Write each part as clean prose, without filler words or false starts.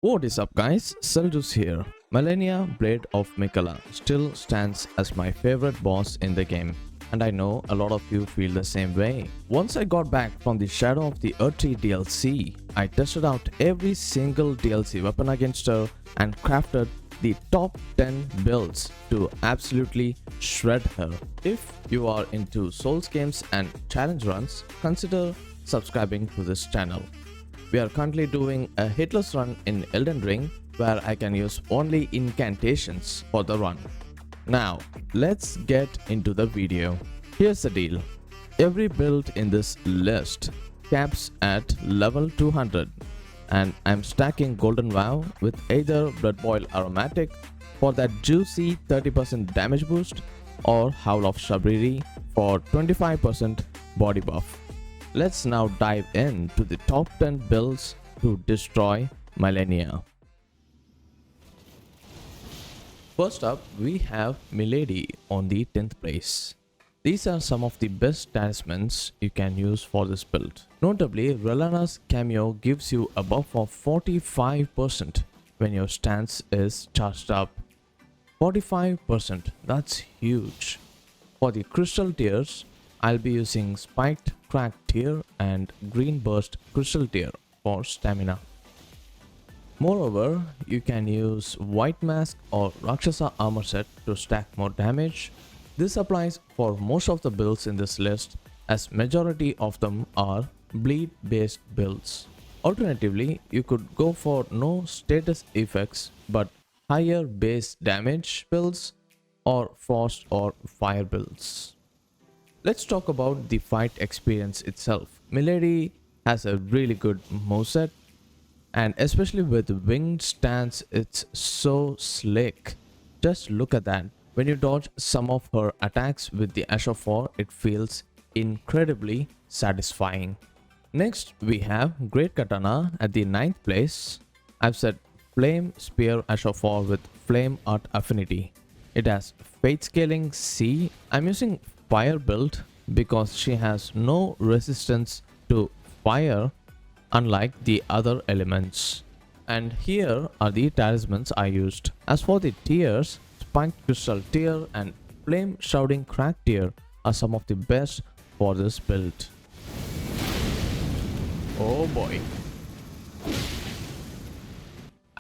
What is up guys, Seldus here. Malenia Blade of Mikala still stands as my favorite boss in the game, and I know a lot of you feel the same way. Once I got back from the Shadow of the Earth Tree DLC, I tested out every single DLC weapon against her and crafted the top 10 builds to absolutely shred her. If you are into Souls games and challenge runs, consider subscribing to this channel. We are currently doing a hitless run in Elden Ring where I can use only incantations for the run. Now, let's get into the video. Here's the deal. Every build in this list caps at level 200 and I'm stacking Golden Vow with either Blood Boil Aromatic for that juicy 30% damage boost or Howl of Shabriri for 25% body buff. Let's now dive into the top 10 builds to destroy Malenia. First up, we have Milady on the 10th place. These are some of the best talismans you can use for this build. Notably, Relana's cameo gives you a buff of 45% when your stance is charged up. 45%, that's huge. For the crystal tiers, I'll be using Spiked Crack tier and Green Burst Crystal tier for stamina. Moreover, you can use White Mask or Rakshasa armor set to stack more damage. This applies for most of the builds in this list as majority of them are bleed based builds. Alternatively, you could go for no status effects but higher base damage builds or frost or fire builds. Let's talk about the fight experience itself. Milady has a really good moveset, and especially with winged stance, it's so slick. Just look at that. When you dodge some of her attacks with the Ash of War, it feels incredibly satisfying. Next, we have Great Katana at the 9th place. I've set Flame Spear Ash of War with Flame Art Affinity. It has Fate Scaling C. I'm using Fire build because she has no resistance to fire unlike the other elements. And here are the talismans I used. As for the tiers, Spiked Crystal tier and Flame Shrouding Crack tier are some of the best for this build. Oh boy.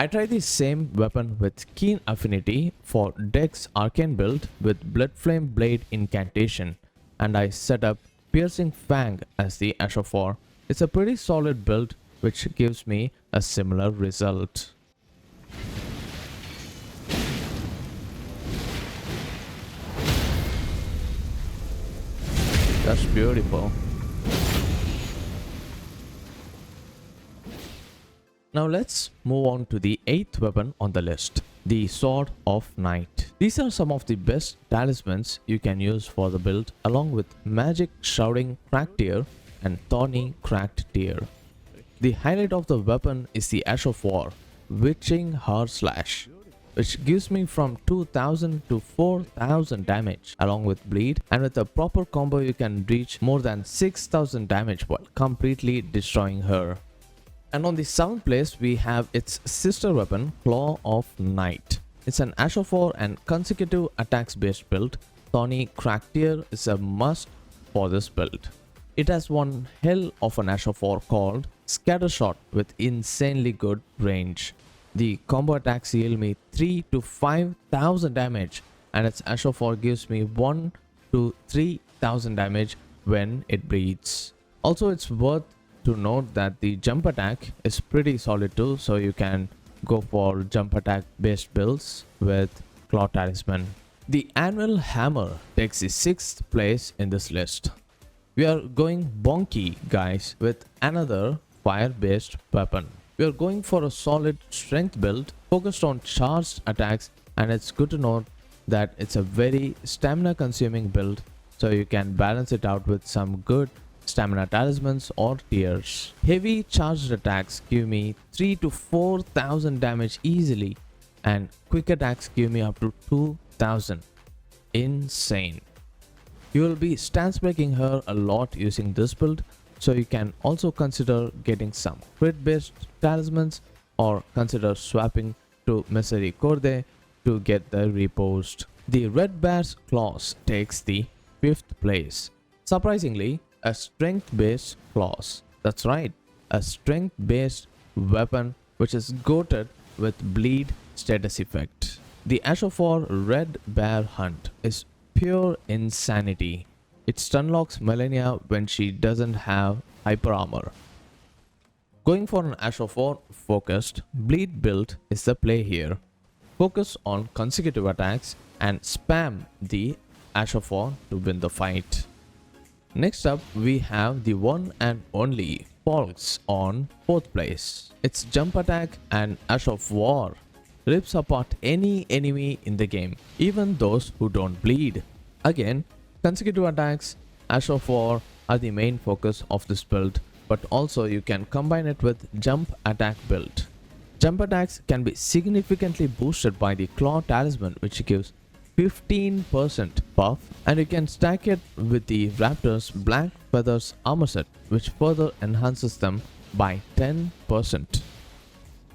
I tried the same weapon with Keen Affinity for Dex Arcane build with Blood Flame Blade incantation, and I set up Piercing Fang as the Ash of War. It's a pretty solid build which gives me a similar result. That's beautiful. Now let's move on to the 8th weapon on the list, the Sword of Night. These are some of the best talismans you can use for the build along with Magic Shrouding Crack tier and Thorny Cracked tier. The highlight of the weapon is the Ash of War, Witching Heart Slash, which gives me from 2000 to 4000 damage along with bleed, and with a proper combo you can reach more than 6000 damage while completely destroying her. And on the 7th place, we have its sister weapon, Claw of Night. It's an Ash of War and consecutive attacks based build. Thorny Crack tier is a must for this build. It has one hell of an Ash of War called Scatter Shot with insanely good range. The combo attacks yield me 3 to 5000 damage, and its Ash of War gives me 1 to 3000 damage when it bleeds. Also, it's worth to note that the jump attack is pretty solid too, so you can go for jump attack based builds with Claw Talisman. The Anvil Hammer takes the 6th place in this list. We are going bonky guys with another fire based weapon. We are going for a solid strength build focused on charged attacks, and it's good to note that it's a very stamina consuming build, so you can balance it out with some good stamina talismans or tiers. Heavy charged attacks give me 3 to 4000 damage easily, and quick attacks give me up to 2000. Insane. You will be stance breaking her a lot using this build, so you can also consider getting some crit based talismans or consider swapping to Misericordia to get the repost. The Red Bear's Claws takes the 5th place. Surprisingly, a strength-based claws. That's right, a strength-based weapon which is goated with bleed status effect. The Ashofor Red Bear Hunt is pure insanity. It stun locks Malenia when she doesn't have hyper armor. Going for an Ashofor focused bleed build is the play here. Focus on consecutive attacks and spam the Ashofor to win the fight. Next up, we have the one and only Polks on 4th place. Its jump attack and Ash of War rips apart any enemy in the game, even those who don't bleed. Again, consecutive attacks, Ash of War are the main focus of this build, but also you can combine it with jump attack build. Jump attacks can be significantly boosted by the Claw Talisman, which gives 15% buff, and you can stack it with the Raptor's Black Feathers armor set, which further enhances them by 10%.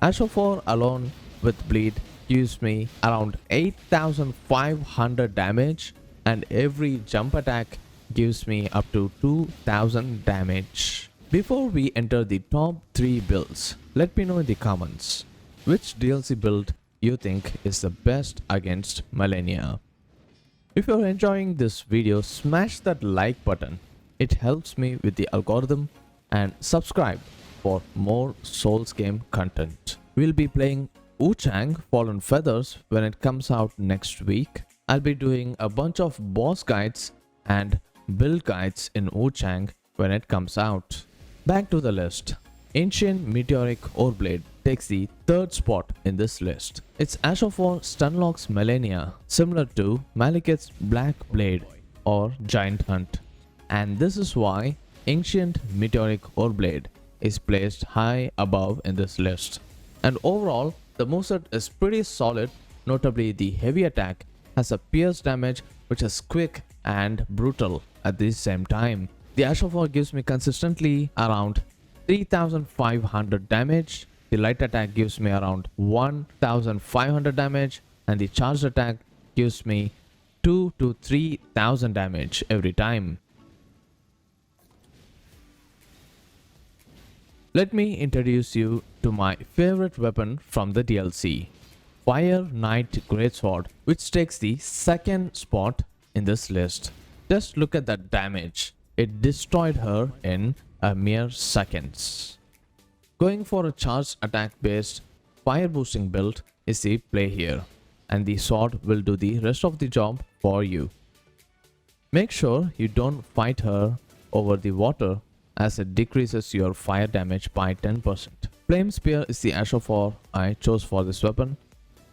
Ashofor alone with bleed gives me around 8500 damage, and every jump attack gives me up to 2000 damage. Before we enter the top 3 builds, let me know in the comments which DLC build you think is the best against Malenia. If you're enjoying this video, smash that like button. It helps me with the algorithm, and subscribe for more Souls game content. We'll be playing Wuchang Fallen Feathers when it comes out next week. I'll be doing a bunch of boss guides and build guides in Wuchang when it comes out. Back to the list. Ancient Meteoric Oreblade takes the 3rd spot in this list. Its Ashofor stunlocks Malenia, similar to Maliketh's Black Blade or Giant Hunt. And this is why Ancient Meteoric Oreblade is placed high above in this list. And overall, the moveset is pretty solid, notably the heavy attack has a pierce damage which is quick and brutal at the same time. The Ashofor gives me consistently around 3500 damage, the light attack gives me around 1500 damage, and the charged attack gives me 2 to 3000 damage every time. Let me introduce you to my favorite weapon from the DLC, Fire Knight Greatsword, which takes the 2nd spot in this list. Just look at that damage. It destroyed her in a mere seconds. Going for a charged attack based fire boosting build is the play here, and the sword will do the rest of the job for you. Make sure you don't fight her over the water, as it decreases your fire damage by 10%. Flame Spear is the Ashofor I chose for this weapon,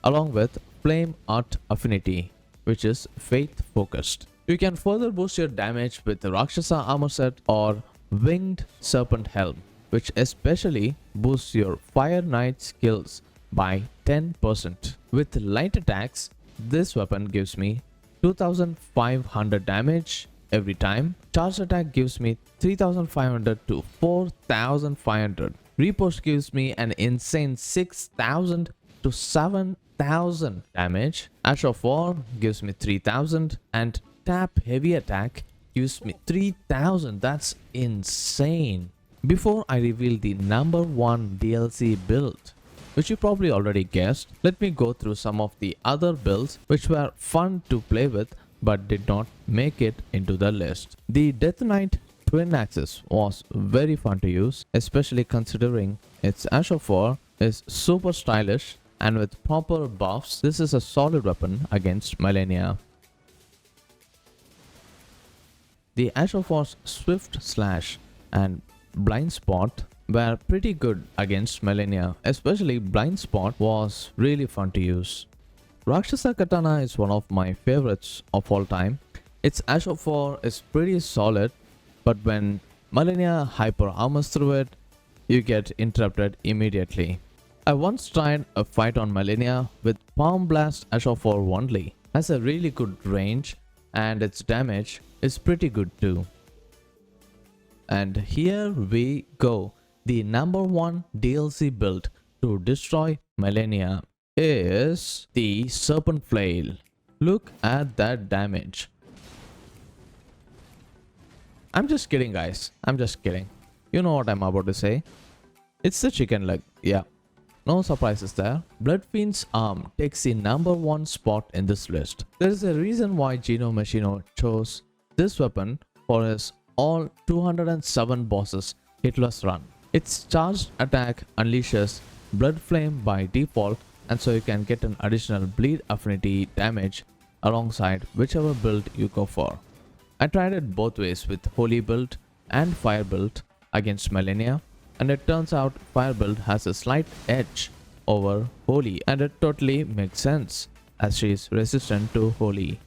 along with Flame Art Affinity, which is faith focused. You can further boost your damage with the Rakshasa armor set or Winged Serpent Helm, which especially boosts your Fire Knight skills by 10%. With light attacks, this weapon gives me 2500 damage every time. Charge attack gives me 3500 to 4500. Repost gives me an insane 6000 to 7000 damage. Ash of War gives me 3000, and tap heavy attack gives me 3000. That's insane. Before I reveal the number 1 DLC build, which you probably already guessed, let me go through some of the other builds which were fun to play with but did not make it into the list. The Death Knight Twin Axis was very fun to use, especially considering its Ashofor is super stylish, and with proper buffs, this is a solid weapon against Malenia. The Ashofor's Swift Slash and Blind Spot were pretty good against Malenia, especially Blind Spot was really fun to use. Rakshasa Katana is one of my favorites of all time. Its Ashofor is pretty solid, but when Malenia hyper armors through it, you get interrupted immediately. I once tried a fight on Malenia with Palm Blast Ashofor only. Has a really good range, and its damage is pretty good too. And here we go, the number 1 DLC build to destroy Malenia is the Serpent Flail. Look at that damage. I'm just kidding, guys. I'm just kidding. You know what I'm about to say. It's the chicken leg. Yeah. No surprises there. Bloodfiend's arm takes the #1 spot in this list. There is a reason why Gino Machino chose this weapon for his all 207 bosses hitless run. Its charged attack unleashes Blood Flame by default, and so you can get an additional bleed affinity damage alongside whichever build you go for. I tried it both ways with Holy build and Fire build against Malenia, and it turns out Fire build has a slight edge over Holy, and it totally makes sense as she is resistant to Holy.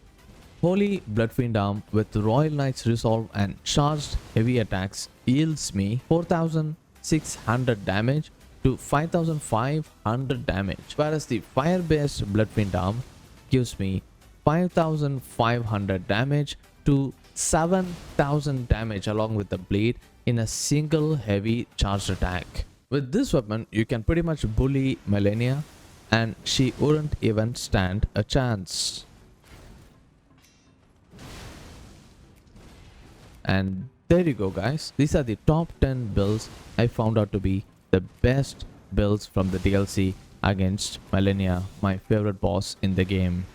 Holy Bloodfiend arm with Royal Knight's Resolve and charged heavy attacks yields me 4600 damage to 5500 damage, whereas the Fire based Bloodfiend arm gives me 5500 damage to 7000 damage along with the bleed in a single heavy charged attack. With this weapon you can pretty much bully Malenia and she wouldn't even stand a chance. And there you go, guys. These are the top 10 builds I found out to be the best builds from the DLC against Malenia, my favorite boss in the game.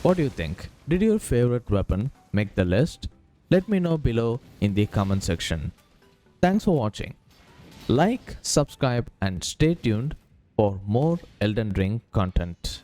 What do you think? Did your favorite weapon make the list? Let me know below in the comment section. Thanks for watching. Like, subscribe and stay tuned for more Elden Ring content.